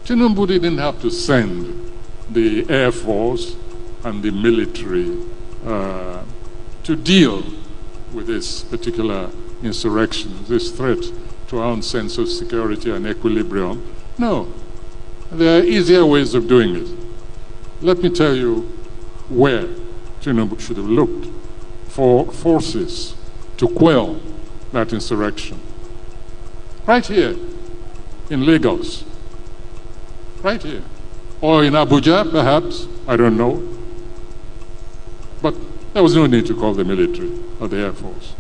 Tinubu didn't have to send the Air Force and the military to deal with this particular insurrection, this threat to our own sense of security and equilibrium. No, there are easier ways of doing it. Let me tell you where Tinubu should have looked for forces to quell that insurrection. Right here in Lagos, right here, or in Abuja perhaps, I don't know. But there was no need to call the military or the Air Force.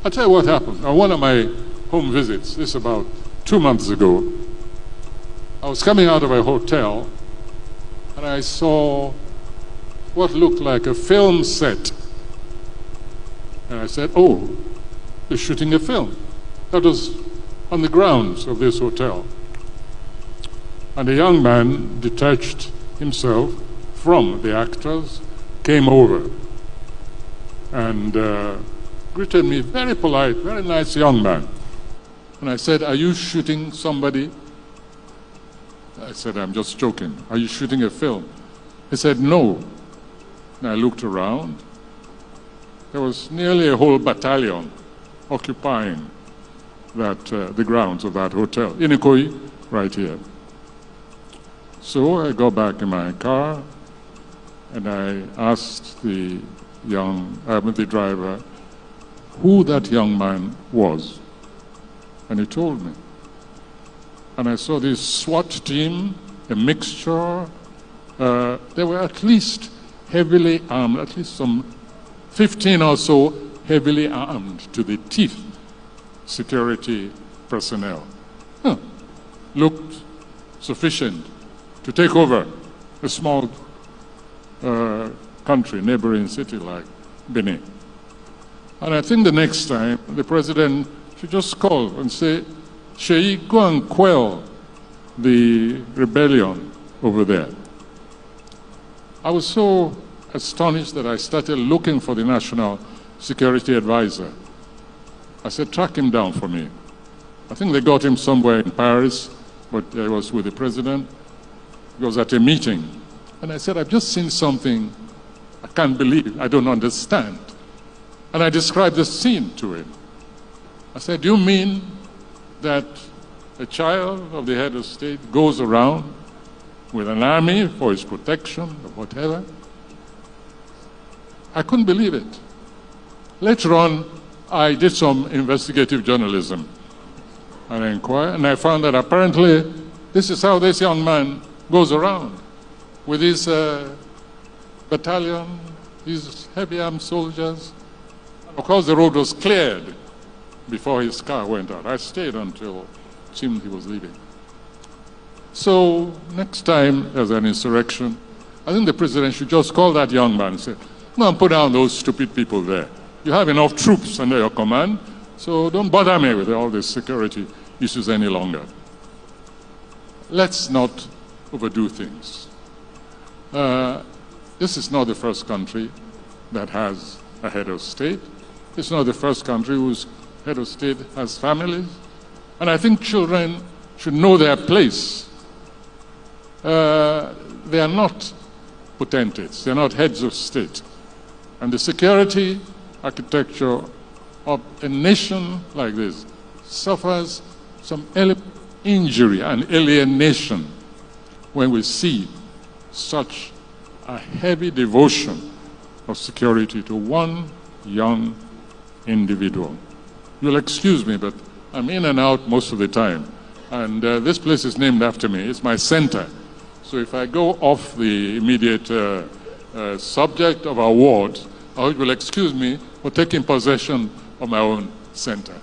I'll tell you what happened. On one of my home visits, this about 2 months ago, I was coming out of a hotel and I saw what looked like a film set. And I said, oh, they're shooting a film. That was on the grounds of this hotel. And a young man detached himself from the actors, came over and greeted me, very polite, very nice young man. And I said, are you shooting somebody? I said, I'm just joking. Are you shooting a film? He said, no. And I looked around. There was nearly a whole battalion occupying that, the grounds of that hotel, in Ikoyi, right here. So I got back in my car and I asked the driver who that young man was. And he told me. And I saw this SWAT team, a mixture. They were at least heavily armed, at least some 15 or so heavily armed to the teeth security personnel. Looked sufficient to take over a small country, neighboring city like Benin. And I think the next time the president should just call and say, Seyi, go and quell the rebellion over there. I was so astonished that I started looking for the National Security Advisor. I said, track him down for me. I think they got him somewhere in Paris, but I was with the president. He was at a meeting. And I said, I've just seen something I can't believe, I don't understand. And I described the scene to him. I said, do you mean that a child of the head of state goes around with an army for his protection or whatever? I couldn't believe it. Later on, I did some investigative journalism and I inquired, and I found that apparently this is how this young man goes around with his battalion, his heavy armed soldiers. Of course, the road was cleared before his car went out. I stayed until it seemed he was leaving. So next time there's an insurrection, I think the president should just call that young man and say, go and put down those stupid people there. You have enough troops under your command, so don't bother me with all these security issues any longer. Let's not overdo things. This is not the first country that has a head of state. It's not the first country whose head of state has families. And I think children should know their place. They are not potentates. They're not heads of state. And the security architecture of a nation like this suffers some injury and alienation when we see such a heavy devotion of security to one young individual. You'll excuse me, but I'm in and out most of the time. And this place is named after me. It's my center. So if I go off the immediate subject of our awards, I hope you'll excuse me for taking possession of my own center.